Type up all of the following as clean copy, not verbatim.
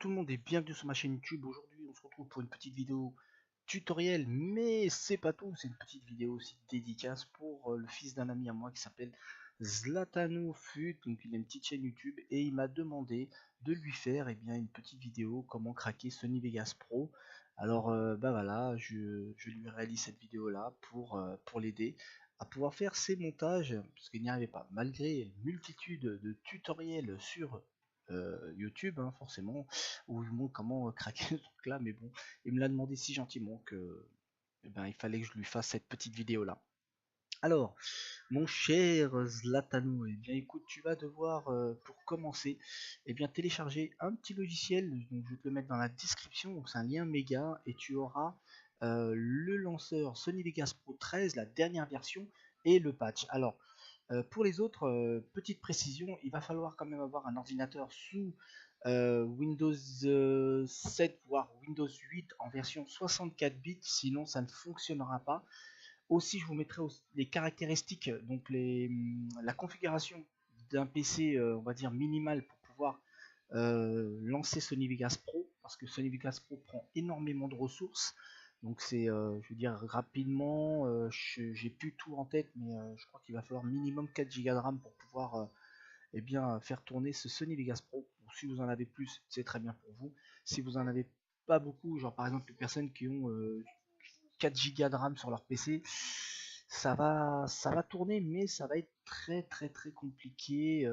tout le monde et bienvenue sur ma chaîne YouTube. Aujourd'hui on se retrouve pour une petite vidéo tutoriel, mais c'est pas tout, c'est une petite vidéo aussi dédicace pour le fils d'un ami à moi qui s'appelle ZlatanuFut. Donc il a une petite chaîne YouTube et il m'a demandé de lui faire une petite vidéo comment craquer Sony Vegas Pro. Alors bah voilà, je lui réalise cette vidéo là pour l'aider à pouvoir faire ses montages parce qu'il n'y arrivait pas malgré une multitude de tutoriels sur YouTube, hein, forcément, où je montre comment craquer ce truc là, mais bon, il me l'a demandé si gentiment que il fallait que je lui fasse cette petite vidéo là. Alors, mon cher Zlatanou, écoute, tu vas devoir, pour commencer, télécharger un petit logiciel, donc je vais te le mettre dans la description, donc c'est un lien méga, et tu auras le lanceur Sony Vegas Pro 13, la dernière version, et le patch. Alors, pour les autres, petite précision, il va falloir quand même avoir un ordinateur sous Windows 7 voire Windows 8 en version 64 bits, sinon ça ne fonctionnera pas. Aussi, je vous mettrai les caractéristiques, donc la configuration d'un PC, on va dire minimal pour pouvoir lancer Sony Vegas Pro, parce que Sony Vegas Pro prend énormément de ressources. Donc c'est, je veux dire rapidement, j'ai plus tout en tête, mais je crois qu'il va falloir minimum 4 Go de RAM pour pouvoir faire tourner ce Sony Vegas Pro. Bon, si vous en avez plus, c'est très bien pour vous. Si vous en avez pas beaucoup, genre par exemple les personnes qui ont 4 Go de RAM sur leur PC, ça va tourner, mais ça va être très très très compliqué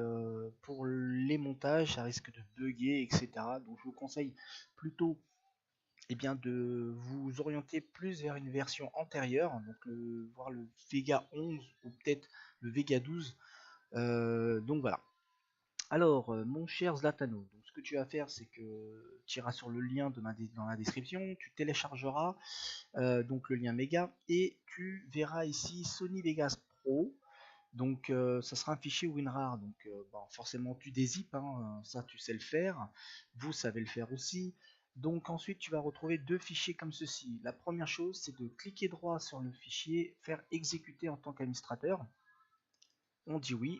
pour les montages, ça risque de bugger, etc. Donc je vous conseille plutôt de vous orienter plus vers une version antérieure, donc voir le Vega 11 ou peut-être le Vega 12. Donc voilà. Alors, mon cher Zlatano, donc ce que tu vas faire, c'est que tu iras sur le lien dans la description, tu téléchargeras donc le lien méga et tu verras ici Sony Vegas Pro. Donc ça sera un fichier WinRAR, donc forcément tu dézippes, hein, ça tu sais le faire, vous savez le faire aussi. Donc ensuite tu vas retrouver deux fichiers comme ceci. La première chose, c'est de cliquer droit sur le fichier, faire exécuter en tant qu'administrateur. On dit oui.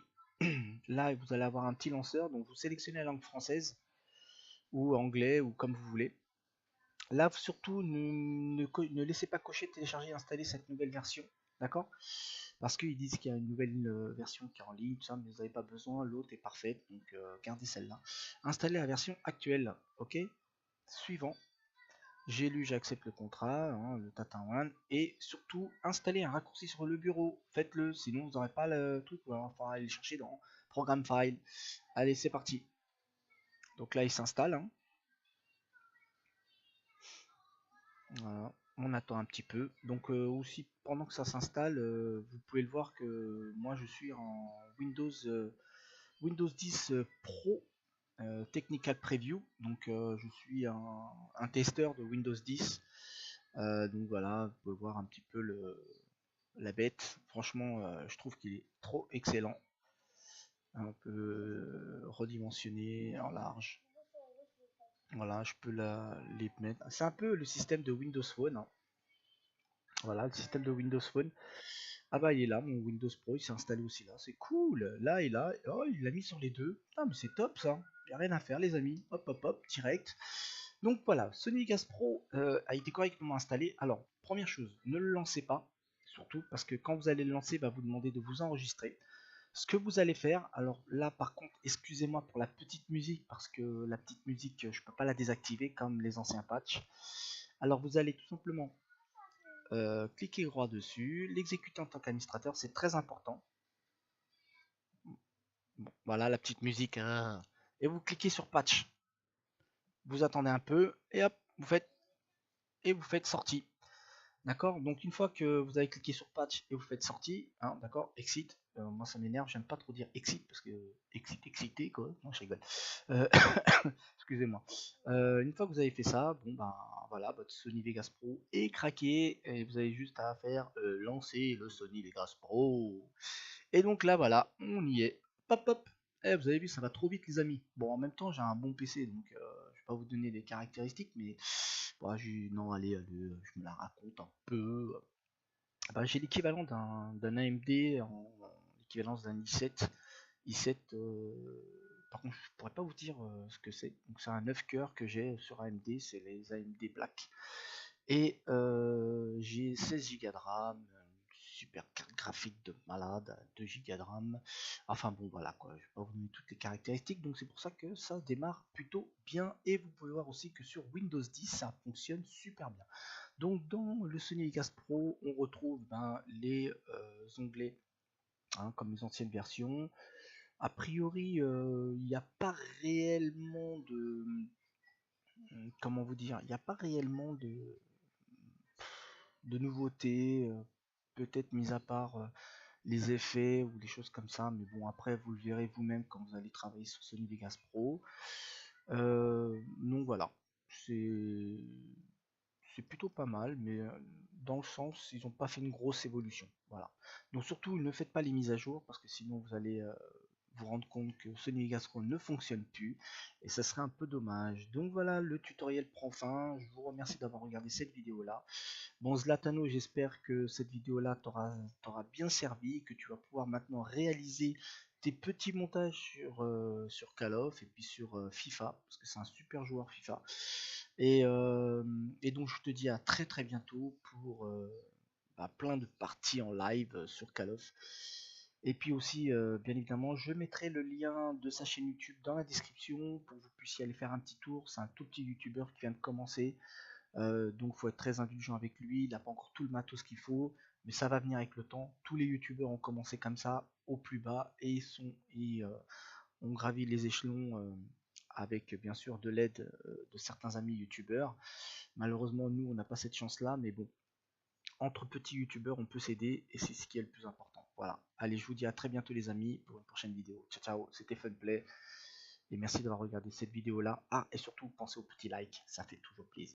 Là vous allez avoir un petit lanceur, donc vous sélectionnez la langue française ou anglais ou comme vous voulez. Là surtout ne laissez pas cocher télécharger et installer cette nouvelle version, d'accord? Parce qu'ils disent qu'il y a une nouvelle version qui est en ligne, tout ça, mais vous n'avez pas besoin, l'autre est parfaite, donc gardez celle-là. Installez la version actuelle, ok? Suivant, j'ai lu, j'accepte le contrat, hein, le Tata One, et surtout installez un raccourci sur le bureau, faites-le, sinon vous n'aurez pas le truc, il faudra aller le chercher dans Programme File. Allez, c'est parti. Donc là, il s'installe, hein. Voilà. On attend un petit peu. Donc aussi pendant que ça s'installe, vous pouvez le voir que moi je suis en Windows 10 Pro Technical Preview. Donc je suis un testeur de Windows 10. Donc voilà, vous pouvez voir un petit peu la bête. Franchement, je trouve qu'il est trop excellent. Un peu redimensionné en large. Voilà, je peux les mettre. C'est un peu le système de Windows Phone, hein. Voilà, le système de Windows Phone. Ah bah il est là, mon Windows Pro, il s'est installé aussi là, c'est cool. Là et là, oh il l'a mis sur les deux. Ah mais c'est top ça, y a rien à faire les amis. Hop hop hop, direct. Donc voilà, Sony Vegas Pro a été correctement installé. Alors, première chose, ne le lancez pas, surtout parce que quand vous allez le lancer, il va vous demander de vous enregistrer. Ce que vous allez faire, alors là par contre, excusez-moi pour la petite musique, parce que la petite musique, je peux pas la désactiver comme les anciens patchs. Alors vous allez tout simplement cliquez droit dessus, l'exécuter en tant qu'administrateur, c'est très important. Bon, voilà la petite musique, hein. Et vous cliquez sur patch. Vous attendez un peu et hop, vous faites sortie. D'accord. Donc une fois que vous avez cliqué sur patch et vous faites sortie, hein, d'accord, exit. Moi ça m'énerve, j'aime pas trop dire exit parce que excité quoi. Non, je rigole. Euh, Excusez-moi. Une fois que vous avez fait ça, bon ben voilà, votre Sony Vegas Pro est craqué et vous avez juste à faire lancer le Sony Vegas Pro. Et donc là voilà, on y est. Pop pop. Vous avez vu, ça va trop vite les amis. Bon, en même temps, j'ai un bon PC, donc je vais pas vous donner des caractéristiques, mais bon, non, allez, je me la raconte un peu. Bah, j'ai l'équivalent d'un AMD en l'équivalence d'un i7 par contre, je pourrais pas vous dire ce que c'est. Donc c'est un 9 cœurs que j'ai sur AMD, c'est les AMD Black. Et j'ai 16 Go de RAM, une super carte graphique de malade, 2 Go de RAM. Enfin bon, voilà quoi, je vais pas vous donner toutes les caractéristiques, donc c'est pour ça que ça démarre plutôt bien. Et vous pouvez voir aussi que sur Windows 10, ça fonctionne super bien. Donc dans le Sony Vegas Pro, on retrouve les onglets comme les anciennes versions. A priori, il n'y a pas réellement de... Comment vous dire? Il n'y a pas réellement de nouveautés, peut-être mis à part les effets ou des choses comme ça, mais bon, après, vous le verrez vous-même quand vous allez travailler sur Sony Vegas Pro. Donc voilà, c'est c'est plutôt pas mal, mais dans le sens, ils n'ont pas fait une grosse évolution. Voilà. Donc surtout, ne faites pas les mises à jour, parce que sinon vous allez vous rendre compte que Sony Vegas Pro ne fonctionne plus, et ça serait un peu dommage. Donc voilà, le tutoriel prend fin. Je vous remercie d'avoir regardé cette vidéo là. Bon Zlatano, j'espère que cette vidéo là t'aura bien servi, que tu vas pouvoir maintenant réaliser tes petits montages sur Call of et puis sur FIFA, parce que c'est un super joueur FIFA. Et donc je te dis à très très bientôt pour plein de parties en live sur Call of. Et puis aussi, bien évidemment, je mettrai le lien de sa chaîne YouTube dans la description pour que vous puissiez aller faire un petit tour. C'est un tout petit youtubeur qui vient de commencer, donc faut être très indulgent avec lui. Il n'a pas encore tout le matos qu'il faut, mais ça va venir avec le temps. Tous les youtubeurs ont commencé comme ça, au plus bas, et ont gravi les échelons avec bien sûr de l'aide de certains amis youtubeurs. Malheureusement, nous, on n'a pas cette chance-là, mais bon, entre petits youtubeurs, on peut s'aider et c'est ce qui est le plus important. Voilà. Allez, je vous dis à très bientôt les amis pour une prochaine vidéo. Ciao, ciao, c'était Funplay et merci d'avoir regardé cette vidéo là. Ah, et surtout, pensez au petit like, ça fait toujours plaisir.